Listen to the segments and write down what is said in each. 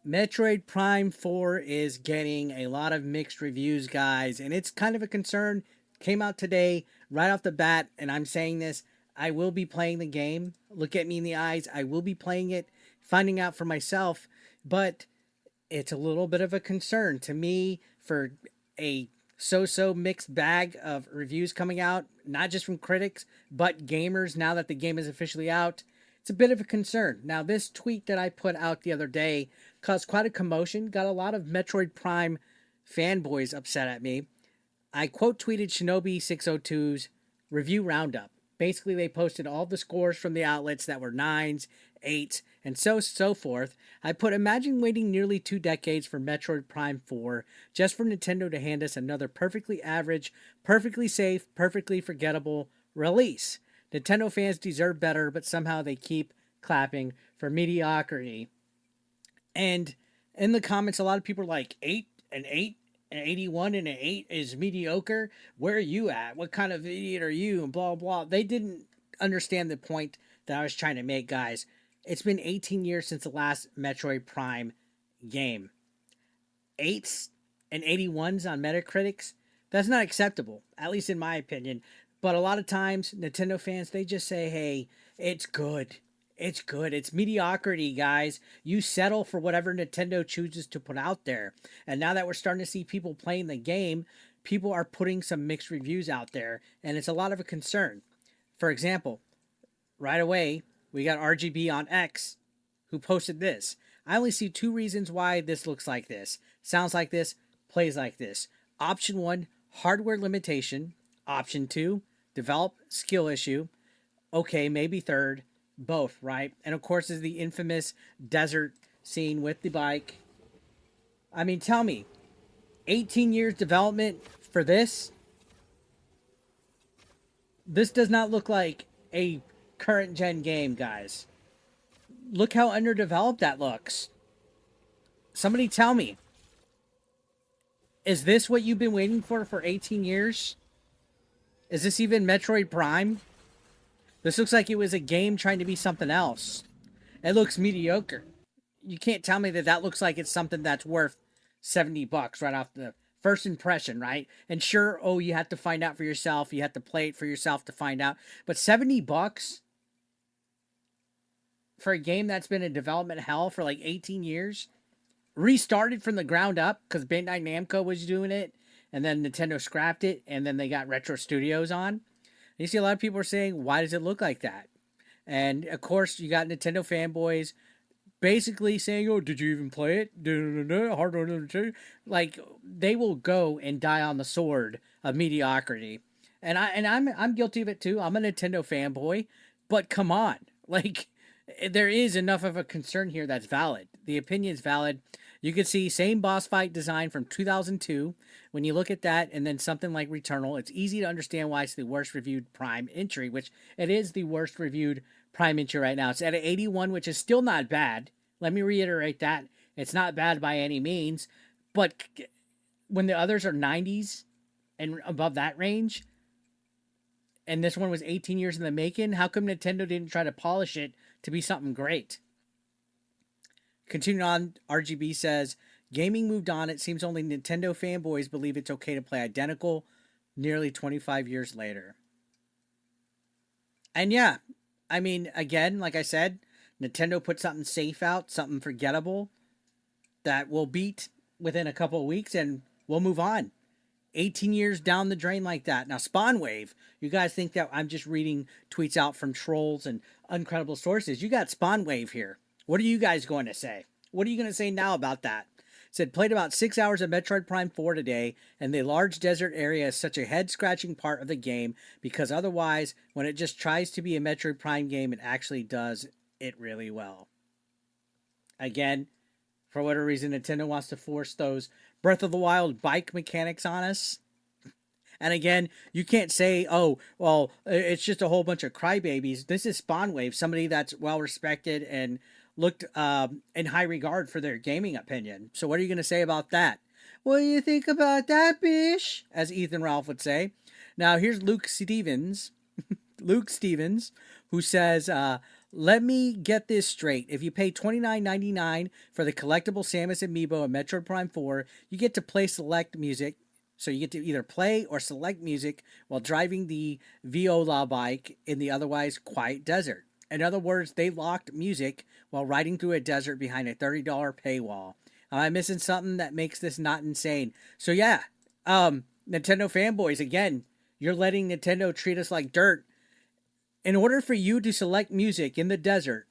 Metroid Prime 4 is getting a lot of mixed reviews, guys, and it's kind of a concern. Came out today, right off the bat, and I'm saying this. I will be playing the game. Look at me in the eyes. I will be playing it, finding out for myself, but it's a little bit of a concern to me for a so mixed bag of reviews coming out, not just from critics, but gamers now that the game is officially out. It's a bit of a concern. Now, this tweet that I put out the other day caused quite a commotion, got a lot of Metroid Prime fanboys upset at me. I quote tweeted Shinobi 602's review roundup. Basically, they posted all the scores from the outlets that were nines, eights, and so forth. I put, imagine waiting nearly 2 decades for Metroid Prime 4 just for Nintendo to hand us another perfectly average, perfectly safe, perfectly forgettable release. Nintendo fans deserve better, but somehow they keep clapping for mediocrity. And in the comments, a lot of people are like, 8, an 81 and an 8 is mediocre. Where are you at? What kind of idiot are you? And blah, blah. They didn't understand the point that I was trying to make, guys. It's been 18 years since the last Metroid Prime game. 8s and 81s on Metacritics, that's not acceptable, at least in my opinion. But a lot of times, Nintendo fans, they just say, hey, it's good. It's good. It's mediocrity, guys. You settle for whatever Nintendo chooses to put out there. And now that we're starting to see people playing the game, people are putting some mixed reviews out there, and it's a lot of a concern. For example, right away, we got RGB on X who posted this. I only see 2 reasons why this looks like this, sounds like this, plays like this. Option 1, hardware limitation. Option 2, develop skill issue. Okay, maybe third. Both, right? And of course is the infamous desert scene with the bike. I mean, tell me, 18 years development for this? This does not look like a current gen game, guys. Look how underdeveloped that looks. Somebody tell me, is this what you've been waiting for 18 years? Is this even Metroid Prime? This looks like it was a game trying to be something else. It looks mediocre. You can't tell me that that looks like it's something that's worth $70 right off the first impression, right? And sure, oh, you have to find out for yourself. You have to play it for yourself to find out. But $70 for a game that's been in development hell for like 18 years, restarted from the ground up because Bandai Namco was doing it, and then Nintendo scrapped it, and then they got Retro Studios on. You see a lot of people are saying, why does it look like that? And of course, you got Nintendo fanboys basically saying, oh, did you even play it? Hard. Like, they will go and die on the sword of mediocrity. And I'm guilty of it too. I'm a Nintendo fanboy, but come on. Like, there is enough of a concern here that's valid. The opinion's valid. You can see same boss fight design from 2002. When you look at that and then something like Returnal, it's easy to understand why it's the worst reviewed Prime entry, which it is the worst reviewed Prime entry right now. It's at an 81, which is still not bad. Let me reiterate that. It's not bad by any means. But when the others are 90s and above that range, and this one was 18 years in the making, how come Nintendo didn't try to polish it to be something great? Continuing on, RGB says, gaming moved on. It seems only Nintendo fanboys believe it's okay to play identical nearly 25 years later. And yeah, I mean, again, like I said, Nintendo put something safe out, something forgettable that we'll beat within a couple of weeks and we'll move on. 18 years down the drain like that. Now, Spawn Wave, you guys think that I'm just reading tweets out from trolls and uncredible sources. You got Spawn Wave here. What are you guys going to say? What are you going to say now about that? It said, played about 6 hours of Metroid Prime 4 today, and the large desert area is such a head-scratching part of the game because otherwise, when it just tries to be a Metroid Prime game, it actually does it really well. Again, for whatever reason, Nintendo wants to force those Breath of the Wild bike mechanics on us. And again, you can't say, oh, well, it's just a whole bunch of crybabies. This is Spawn Wave, somebody that's well-respected and looked in high regard for their gaming opinion. So what are you going to say about that? What do you think about that, bish? As Ethan Ralph would say. Now, here's Luke Stevens, who says, Let me get this straight. If you pay $29.99 for the collectible Samus Amiibo in Metroid Prime 4, you get to play select music. So you get to either play or select music while driving the Viola bike in the otherwise quiet desert. In other words, they locked music while riding through a desert behind a $30 paywall. Am I missing something that makes this not insane? So yeah, Nintendo fanboys, again, you're letting Nintendo treat us like dirt. In order for you to select music in the desert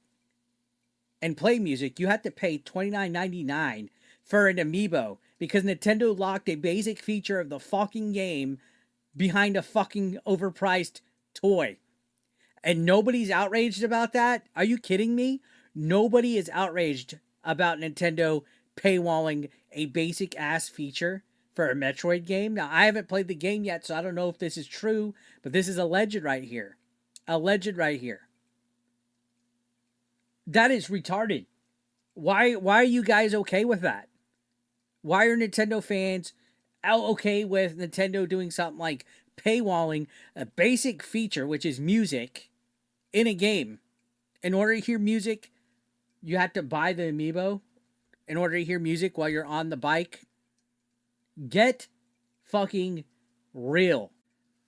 and play music, you have to pay $29.99 for an amiibo because Nintendo locked a basic feature of the fucking game behind a fucking overpriced toy. And nobody's outraged about that? Are you kidding me? Nobody is outraged about Nintendo paywalling a basic ass feature for a Metroid game. Now, I haven't played the game yet, so I don't know if this is true, but this is alleged right here. Alleged right here. That is retarded. Why are you guys okay with that? Why are Nintendo fans okay with Nintendo doing something like paywalling a basic feature, which is music, in a game? In order to hear music, you have to buy the amiibo. In order to hear music while you're on the bike, get fucking real.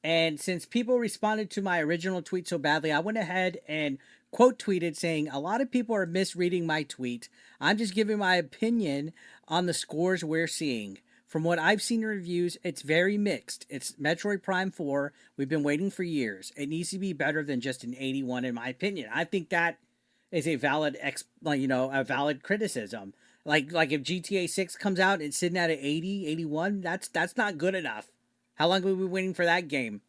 And since people responded to my original tweet so badly, I went ahead and quote tweeted saying, a lot of people are misreading my tweet. I'm just giving my opinion on the scores we're seeing. From what I've seen in reviews, it's very mixed. It's Metroid Prime 4. We've been waiting for years. It needs to be better than just an 81 in my opinion. I think that is a valid a valid criticism. Like if GTA 6 comes out and it's sitting at an 80, 81, that's not good enough. How long have we been waiting for that game?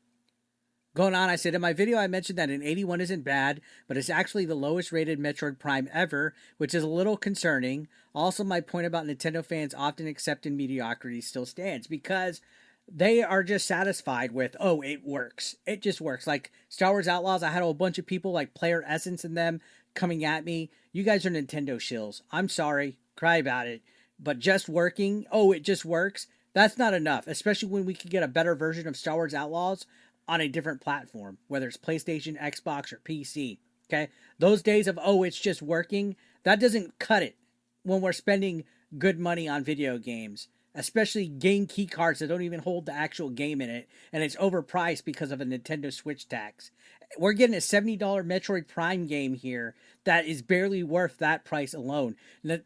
Going on, I said in my video, I mentioned that an 81 isn't bad, but it's actually the lowest rated Metroid Prime ever, which is a little concerning. Also, my point about Nintendo fans often accepting mediocrity still stands because they are just satisfied with, oh, it works. It just works. Like Star Wars Outlaws, I had a whole bunch of people like Player Essence and them coming at me. You guys are Nintendo shills. I'm sorry. Cry about it. But just working, oh, it just works. That's not enough, especially when we could get a better version of Star Wars Outlaws on a different platform, whether it's PlayStation, Xbox, or PC. Okay? Those days of, oh, it's just working, that doesn't cut it when we're spending good money on video games, especially game key cards that don't even hold the actual game in it, and it's overpriced because of a Nintendo Switch tax. We're getting a $70 Metroid Prime game here that is barely worth that price alone.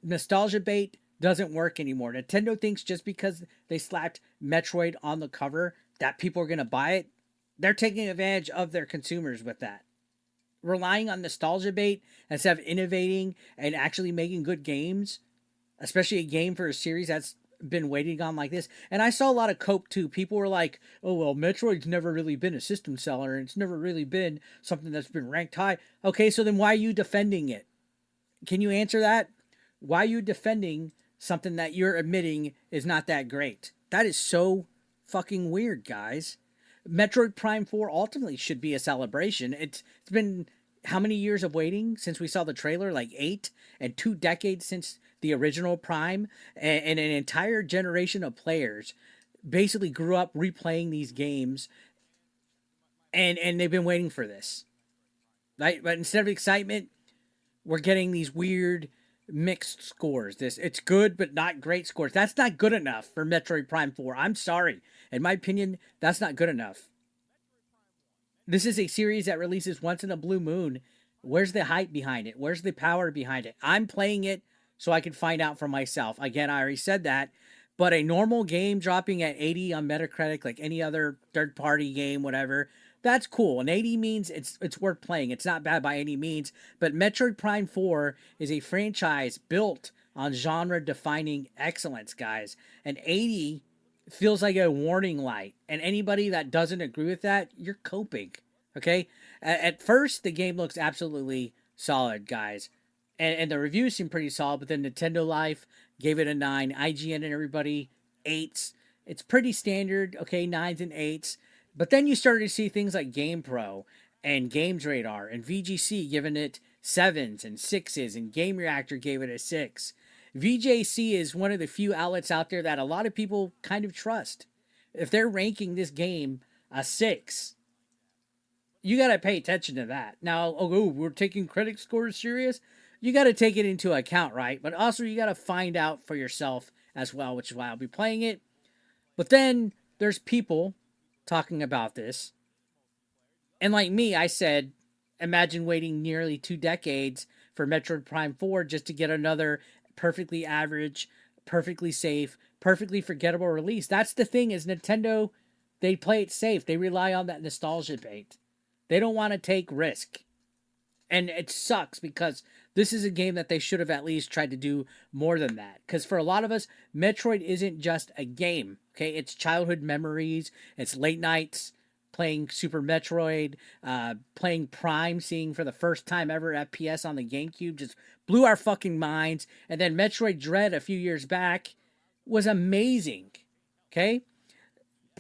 Nostalgia bait doesn't work anymore. Nintendo thinks just because they slapped Metroid on the cover that people are going to buy it. They're taking advantage of their consumers with that. Relying on nostalgia bait instead of innovating and actually making good games, especially a game for a series that's been waiting on like this. And I saw a lot of cope too. People were like, oh, well, Metroid's never really been a system seller. And it's never really been something that's been ranked high. Okay, so then why are you defending it? Can you answer that? Why are you defending something that you're admitting is not that great? That is so fucking weird, guys. Metroid Prime 4 ultimately should be a celebration. It's been how many years of waiting since we saw the trailer? Like 8, and 2 decades since the original Prime, and an entire generation of players basically grew up replaying these games, and they've been waiting for this. Right? But instead of excitement, we're getting these weird mixed scores. It's good but not great scores. That's not good enough for Metroid Prime 4. I'm sorry. In my opinion, that's not good enough. This is a series that releases once in a blue moon. Where's the hype behind it? Where's the power behind it? I'm playing it so I can find out for myself. Again, I already said that. But a normal game dropping at 80 on Metacritic, like any other third-party game, whatever, that's cool. And 80 means it's worth playing. It's not bad by any means. But Metroid Prime 4 is a franchise built on genre-defining excellence, guys. And 80 feels like a warning light. And anybody that doesn't agree with that, you're coping. Okay? At first, the game looks absolutely solid, guys. And the reviews seem pretty solid, but then Nintendo Life gave it a 9. IGN and everybody, 8s. It's pretty standard, okay, 9s and 8s. But then you started to see things like GamePro and Games Radar and VGC giving it 7s and 6s, and Game Reactor gave it a 6. VJC is one of the few outlets out there that a lot of people kind of trust. If they're ranking this game a 6, You got to pay attention to that. Now, oh, we're taking critic scores serious. You got to take it into account, right? But also, you got to find out for yourself as well, which is why I'll be playing it. But then there's people talking about this. And like me, I said, imagine waiting nearly 2 decades for Metroid Prime 4 just to get another perfectly average, perfectly safe, perfectly forgettable release. That's the thing is Nintendo, they play it safe. They rely on that nostalgia bait. They don't want to take risk. And it sucks because this is a game that they should have at least tried to do more than that. Because for a lot of us, Metroid isn't just a game. Okay, it's childhood memories. It's late nights playing Super Metroid, playing Prime, seeing for the first time ever FPS on the GameCube, just blew our fucking minds. And then Metroid Dread a few years back was amazing. Okay,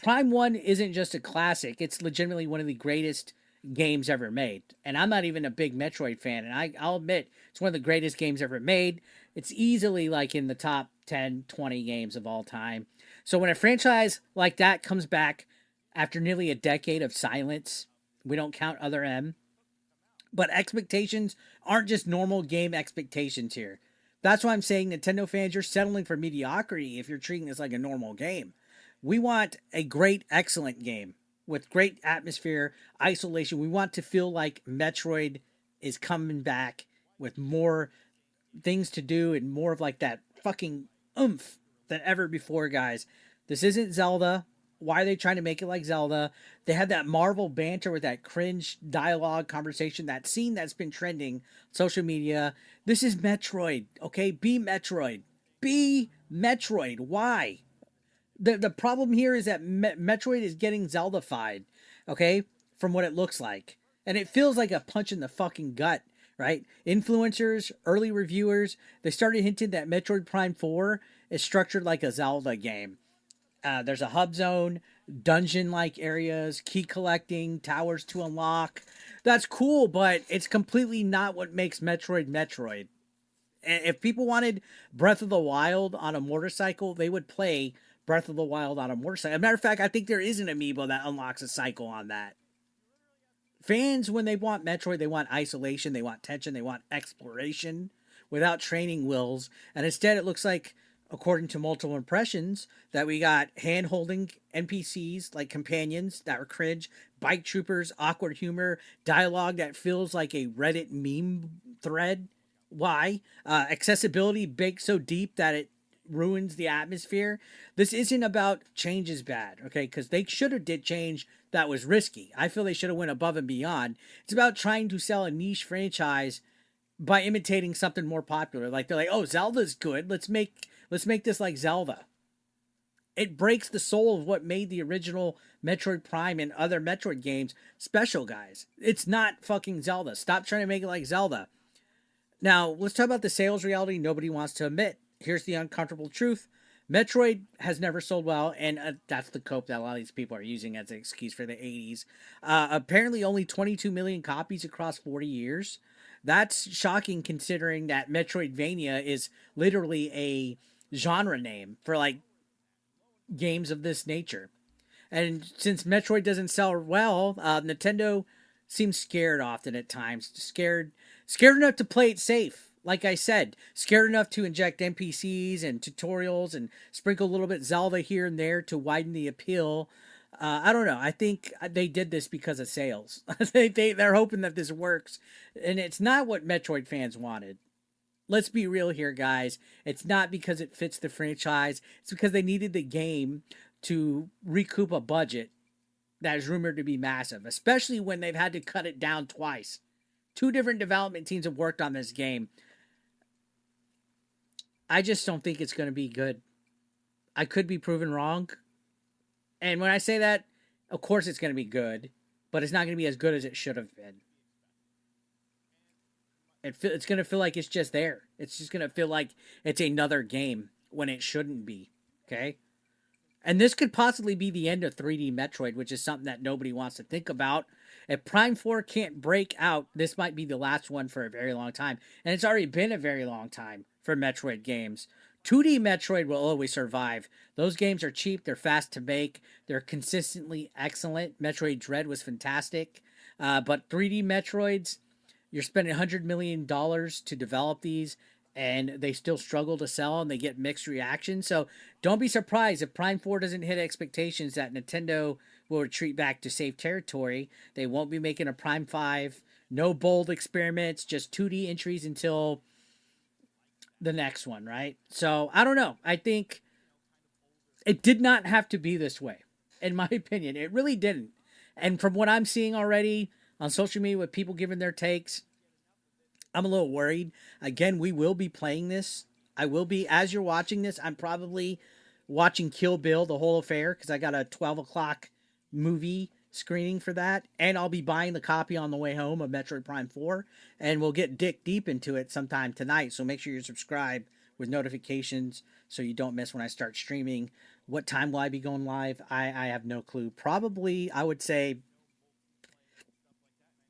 Prime 1 isn't just a classic, it's legitimately one of the greatest games ever made. And I'm not even a big Metroid fan, and I'll admit it's one of the greatest games ever made. It's easily like in the top 10, 20 games of all time. So when a franchise like that comes back after nearly a decade of silence, we don't count Other M, but expectations aren't just normal game expectations here. That's why I'm saying, Nintendo fans, you're settling for mediocrity if you're treating this like a normal game. We want a great, excellent game with great atmosphere, isolation. We want to feel like Metroid is coming back with more things to do and more of like that fucking oomph than ever before, guys. This isn't Zelda. Why are they trying to make it like Zelda? They had that Marvel banter with that cringe dialogue conversation, that scene that's been trending social media. This is Metroid, okay? Be Metroid. Be Metroid. Why? The problem here is that Metroid is getting Zelda-fied, okay, from what it looks like. And it feels like a punch in the fucking gut, right? Influencers, early reviewers, they started hinting that Metroid Prime 4 is structured like a Zelda game. There's a hub zone, dungeon-like areas, key collecting, towers to unlock. That's cool, but it's completely not what makes Metroid Metroid. If people wanted Breath of the Wild on a motorcycle, they would play Breath of the Wild on a motorcycle. As a matter of fact, I think there is an amiibo that unlocks a cycle on that. Fans, when they want Metroid, they want isolation, they want tension, they want exploration without training wheels. And instead, it looks like, according to multiple impressions, that we got hand-holding NPCs like companions that were cringe, bike troopers, awkward humor, dialogue that feels like a Reddit meme thread. Why? Accessibility baked so deep that it ruins the atmosphere. This isn't about change is bad, okay? Because they should have did change that was risky. I feel they should have went above and beyond. It's about trying to sell a niche franchise by imitating something more popular. Like they're like, oh, Zelda's good. Let's make this like Zelda. It breaks the soul of what made the original Metroid Prime and other Metroid games special, guys. It's not fucking Zelda. Stop trying to make it like Zelda. Now, let's talk about the sales reality nobody wants to admit. Here's the uncomfortable truth. Metroid has never sold well, and that's the cope that a lot of these people are using as an excuse for the 80s. Apparently, only 22 million copies across 40 years. That's shocking considering that Metroidvania is literally a genre name for like games of this nature. And since Metroid doesn't sell well, Nintendo seems scared often at times. Scared enough to play it safe. Like I said, scared enough to inject NPCs and tutorials and sprinkle a little bit Zelda here and to widen the appeal. I don't know. I think they did this because of sales. They're hoping that this works. And it's not what Metroid fans wanted. Let's be real here, guys. It's not because it fits the franchise. It's because they needed the game to recoup a budget that is rumored to be massive, especially when they've had to cut it down twice. 2 different development teams have worked on this game. I just don't think it's going to be good. I could be proven wrong. And when I say that, of course it's going to be good, but it's not going to be as good as it should have been. It's going to feel like it's just there. It's just going to feel like it's another game when it shouldn't be. Okay? And this could possibly be the end of 3D Metroid, which is something that nobody wants to think about. If Prime 4 can't break out, this might be the last one for a very long time. And it's already been a very long time for Metroid games. 2D Metroid will always survive. Those games are cheap, they're fast to make, they're consistently excellent. Metroid Dread was fantastic. But 3D Metroids, you're spending $100 million to develop these, and they still struggle to sell, and they get mixed reactions. So don't be surprised if Prime 4 doesn't hit expectations, that Nintendo will retreat back to safe territory. They won't be making a Prime 5. No bold experiments, just 2D entries until the next one, right? So I don't know. I think it did not have to be this way, in my opinion. It really didn't. And from what I'm seeing already on social media with people giving their takes, I'm a little worried. Again, we will be playing this. I will be, as you're watching this, I'm probably watching Kill Bill, the whole affair, because I got a 12 o'clock movie screening for that. And I'll be buying the copy on the way home of Metroid Prime 4. And we'll get dick deep into it sometime tonight. So make sure you're subscribed with notifications so you don't miss when I start streaming. What time will I be going live? I have no clue. Probably, I would say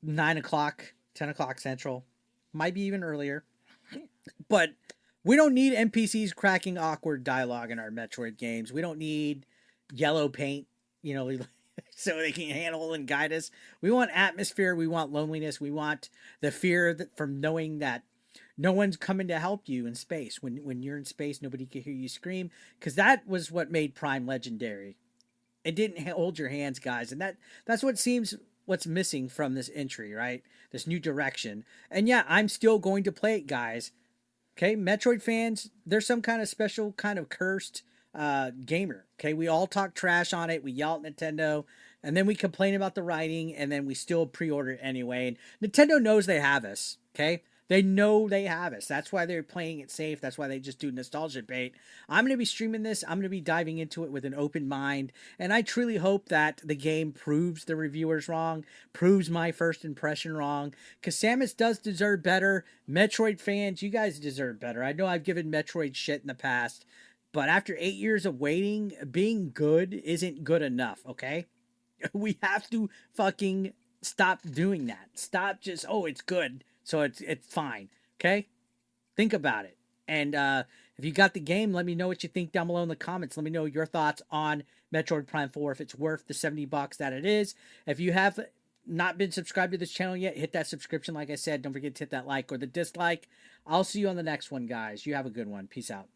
9 o'clock, 10 o'clock Central. Might be even earlier. But we don't need NPCs cracking awkward dialogue in our Metroid games. We don't need yellow paint, you know, so they can handle and guide us. We want atmosphere. We want loneliness. We want the fear that, from knowing that no one's coming to help you in space. When you're in space, nobody can hear you scream. Because that was what made Prime legendary. It didn't hold your hands, guys. And that's what seems what's missing from this entry, right? This new direction. And yeah, I'm still going to play it, guys. Okay, Metroid fans, there's some kind of special kind of cursed gamer. Okay, we all talk trash on it. We yell at Nintendo, and then we complain about the writing, and then we still pre-order it anyway. And Nintendo knows they have us. Okay, they know they have us. That's why they're playing it safe. That's why they just do nostalgia bait. I'm going to be streaming this. I'm going to be diving into it with an open mind. And I truly hope that the game proves the reviewers wrong, proves my first impression wrong. Because Samus does deserve better. Metroid fans, you guys deserve better. I know I've given Metroid shit in the past. But after 8 years of waiting, being good isn't good enough, okay? We have to fucking stop doing that. Stop just, oh, it's good, so it's fine. Okay? Think about it. And if you got the game, let me know what you think down below in the comments. Let me know your thoughts on Metroid Prime 4, if it's worth the $70 that it is. If you have not been subscribed to this channel yet, hit that subscription like I said. Don't forget to hit that like or the dislike. I'll see you on the next one, guys. You have a good one. Peace out.